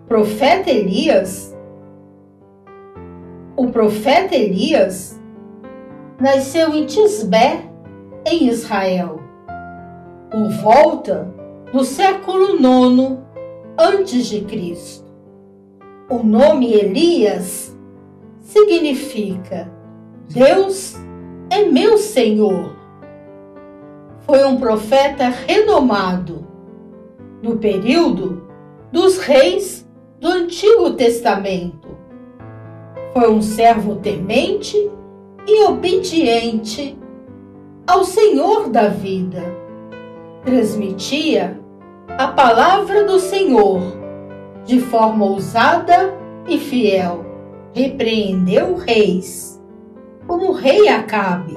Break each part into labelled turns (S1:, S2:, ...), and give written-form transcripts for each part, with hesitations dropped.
S1: profeta Elias, o profeta Elias nasceu em Tisbé, em Israel, por volta do século IX a.C. O nome Elias significa Deus é meu Senhor. Foi um profeta renomado no período dos reis do Antigo Testamento. Foi um servo temente e obediente ao Senhor da vida. Transmitia a palavra do Senhor de forma ousada e fiel. Repreendeu reis, como o rei Acabe,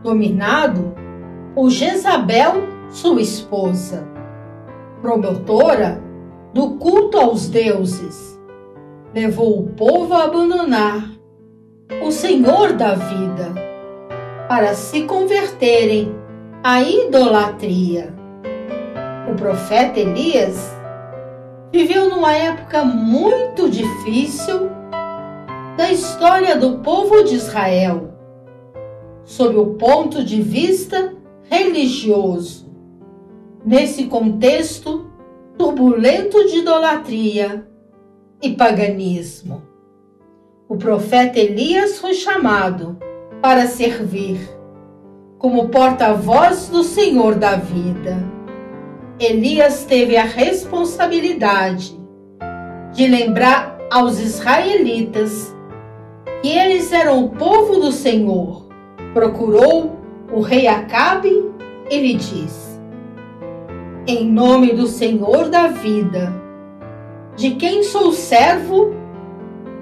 S1: dominado por Jezabel, sua esposa, promotora do culto aos deuses. Levou o povo a abandonar o Senhor da vida para se converterem à idolatria. O profeta Elias viveu numa época muito difícil da história do povo de Israel, sob o ponto de vista religioso. Nesse contexto turbulento de idolatria e paganismo, o profeta Elias foi chamado para servir como porta-voz do Senhor da vida. Elias teve a responsabilidade de lembrar aos israelitas que eles eram o povo do Senhor. Procurou o rei Acabe e lhe disse: em nome do Senhor da vida, de quem sou servo,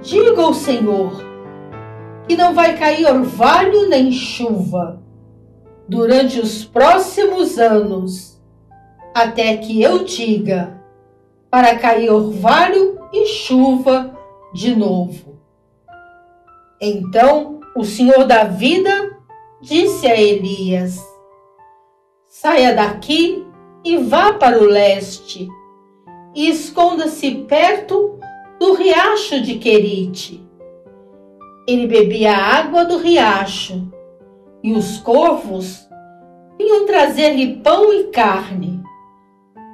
S1: diga ao Senhor que não vai cair orvalho nem chuva durante os próximos anos, até que eu diga para cair orvalho e chuva de novo. Então o Senhor da vida disse a Elias: saia daqui e vá para o leste e esconda-se perto do riacho de Querite. Ele bebia a água do riacho e os corvos vinham trazer-lhe pão e carne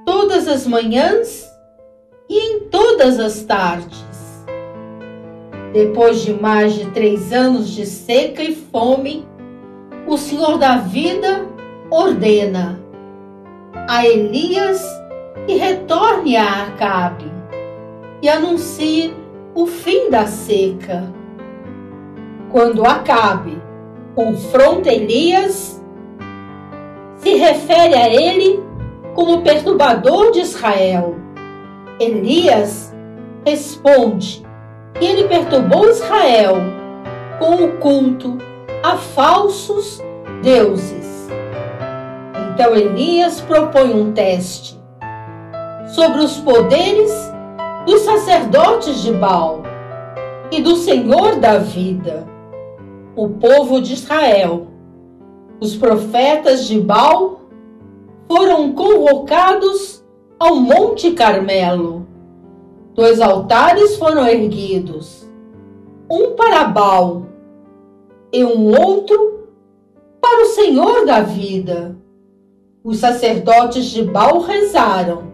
S1: todas as manhãs e em todas as tardes. Depois de mais de 3 anos de seca e fome, o Senhor da vida ordena a Elias que retorne a Acabe e anuncie o fim da seca. Quando Acabe confronta Elias, se refere a ele como perturbador de Israel. Elias responde que ele perturbou Israel com o culto a falsos deuses. Então Elias propõe um teste sobre os poderes dos sacerdotes de Baal e do Senhor da vida. O povo de Israel, os profetas de Baal, foram convocados ao Monte Carmelo. 2 altares foram erguidos, um para Baal e um outro para o Senhor da vida. Os sacerdotes de Baal rezaram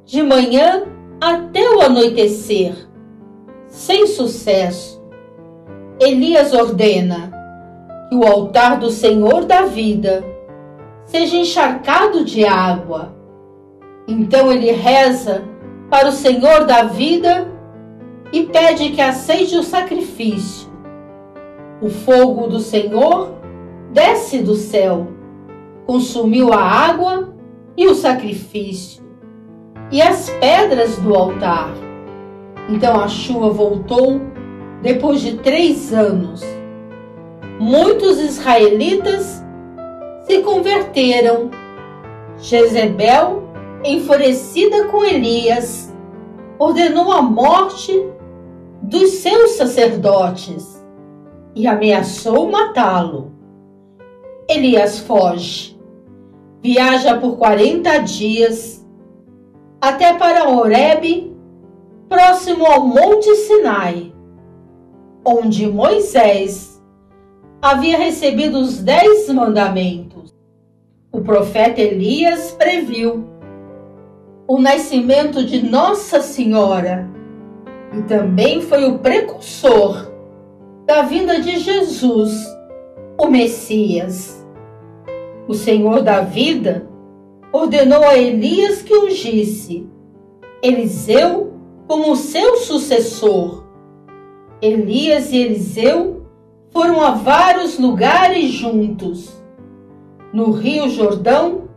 S1: de manhã até o anoitecer, sem sucesso. Elias ordena que o altar do Senhor da vida seja encharcado de água. Então ele reza para o Senhor da vida e pede que aceite o sacrifício. O fogo do Senhor desce do céu, consumiu a água e o sacrifício e as pedras do altar. Então a chuva voltou depois de 3 anos. Muitos israelitas se converteram. Jezebel, enfurecida com Elias, ordenou a morte dos seus sacerdotes e ameaçou matá-lo. Elias foge, viaja por 40 dias até para Horebe, próximo ao Monte Sinai, onde Moisés havia recebido os 10 mandamentos. O profeta Elias previu o nascimento de Nossa Senhora e também foi o precursor da vinda de Jesus, o Messias. O Senhor da vida ordenou a Elias que ungisse Eliseu como seu sucessor. Elias e Eliseu foram a vários lugares juntos. No Rio Jordão,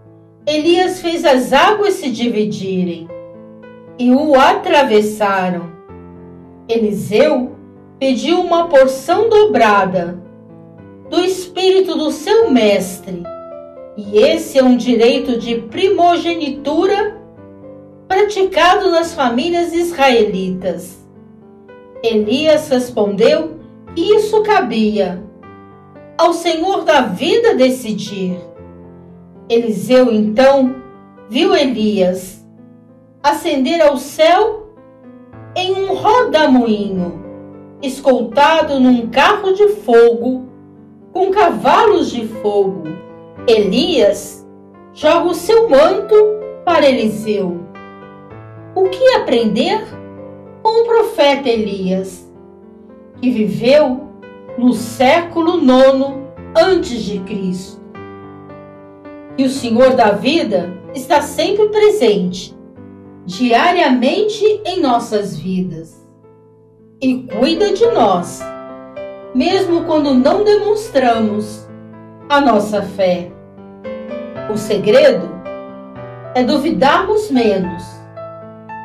S1: Elias fez as águas se dividirem e o atravessaram. Eliseu pediu uma porção dobrada do espírito do seu mestre, e esse é um direito de primogenitura praticado nas famílias israelitas. Elias respondeu que isso cabia ao Senhor da vida decidir. Eliseu então viu Elias ascender ao céu em um rodamuinho, escoltado num carro de fogo com cavalos de fogo. Elias joga o seu manto para Eliseu. O que aprender com o profeta Elias, que viveu no século IX a.C.? Que o Senhor da vida está sempre presente, diariamente em nossas vidas, e cuida de nós, mesmo quando não demonstramos a nossa fé. O segredo é duvidarmos menos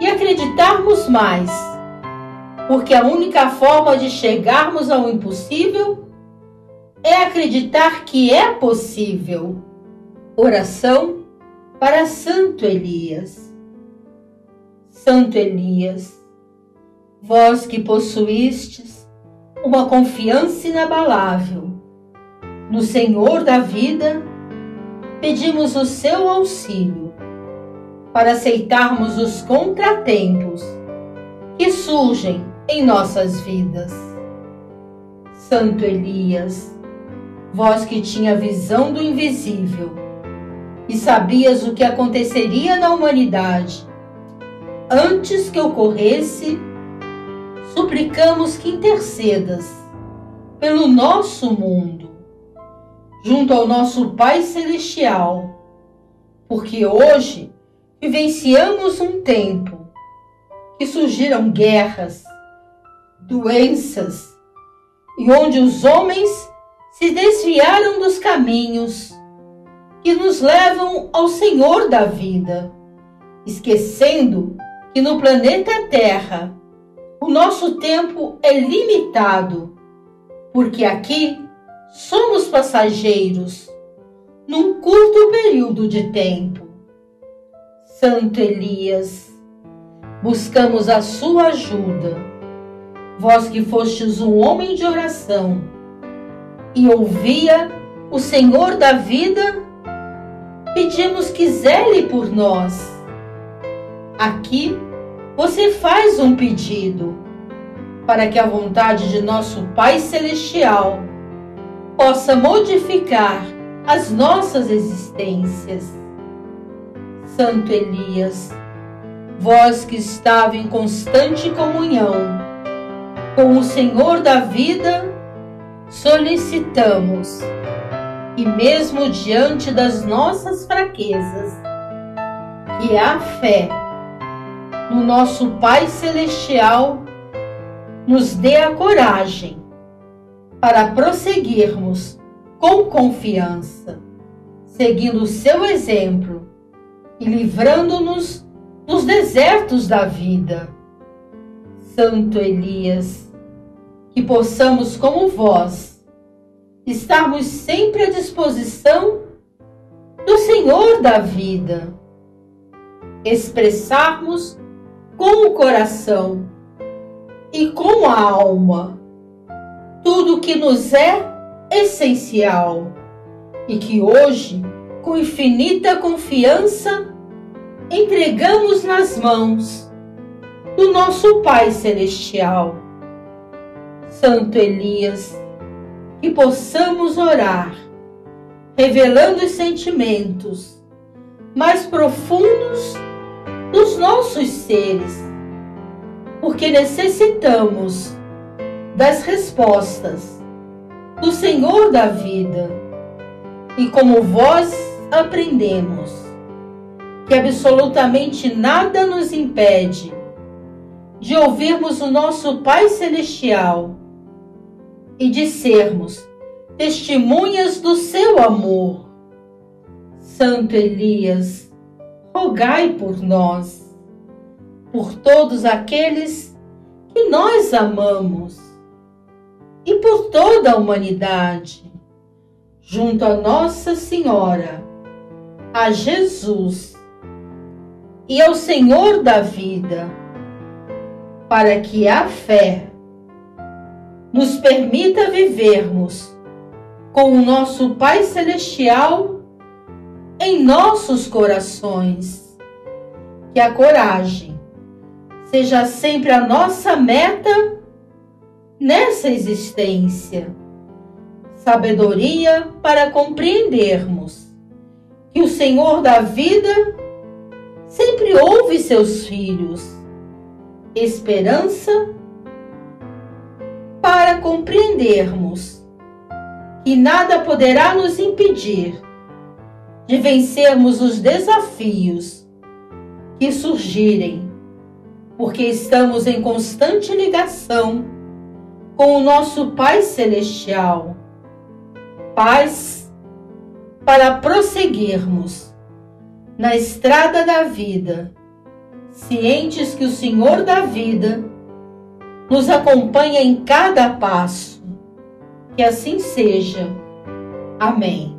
S1: e acreditarmos mais, porque a única forma de chegarmos ao impossível é acreditar que é possível. Oração para Santo Elias. Santo Elias, vós que possuístes uma confiança inabalável no Senhor da vida, pedimos o seu auxílio para aceitarmos os contratempos que surgem em nossas vidas. Santo Elias, vós que tinha visão do invisível e sabias o que aconteceria na humanidade antes que ocorresse, suplicamos que intercedas pelo nosso mundo, junto ao nosso Pai Celestial, porque hoje vivenciamos um tempo que surgiram guerras, doenças, e onde os homens se desviaram dos caminhos que nos levam ao Senhor da vida, esquecendo que no planeta Terra o nosso tempo é limitado, porque aqui somos passageiros num curto período de tempo. Santo Elias, buscamos a sua ajuda. Vós que fostes um homem de oração e ouvia o Senhor da vida, pedimos que zele por nós. Aqui você faz um pedido para que a vontade de nosso Pai Celestial possa modificar as nossas existências. Santo Elias, vós que estava em constante comunhão com o Senhor da vida, solicitamos, e mesmo diante das nossas fraquezas, que a fé no nosso Pai Celestial nos dê a coragem para prosseguirmos com confiança, seguindo o seu exemplo e livrando-nos dos desertos da vida. Santo Elias, que possamos, como vós, estarmos sempre à disposição do Senhor da vida, expressarmos com o coração e com a alma tudo o que nos é essencial e que hoje, com infinita confiança, entregamos nas mãos do nosso Pai Celestial. Santo Elias, que possamos orar, revelando os sentimentos mais profundos dos nossos seres, porque necessitamos das respostas do Senhor da vida. E como vós aprendemos que absolutamente nada nos impede de ouvirmos o nosso Pai Celestial e de sermos testemunhas do seu amor. Santo Elias, rogai por nós, por todos aqueles que nós amamos e por toda a humanidade, junto a Nossa Senhora, a Jesus e ao Senhor da vida, para que a fé nos permita vivermos com o nosso Pai Celestial em nossos corações. Que a coragem seja sempre a nossa meta nessa existência. Sabedoria para compreendermos que o Senhor da vida sempre ouve seus filhos. Esperança para compreendermos que nada poderá nos impedir de vencermos os desafios que surgirem, porque estamos em constante ligação com o nosso Pai Celestial. Paz para prosseguirmos na estrada da vida, cientes que o Senhor da vida nos acompanha em cada passo. Que assim seja. Amém.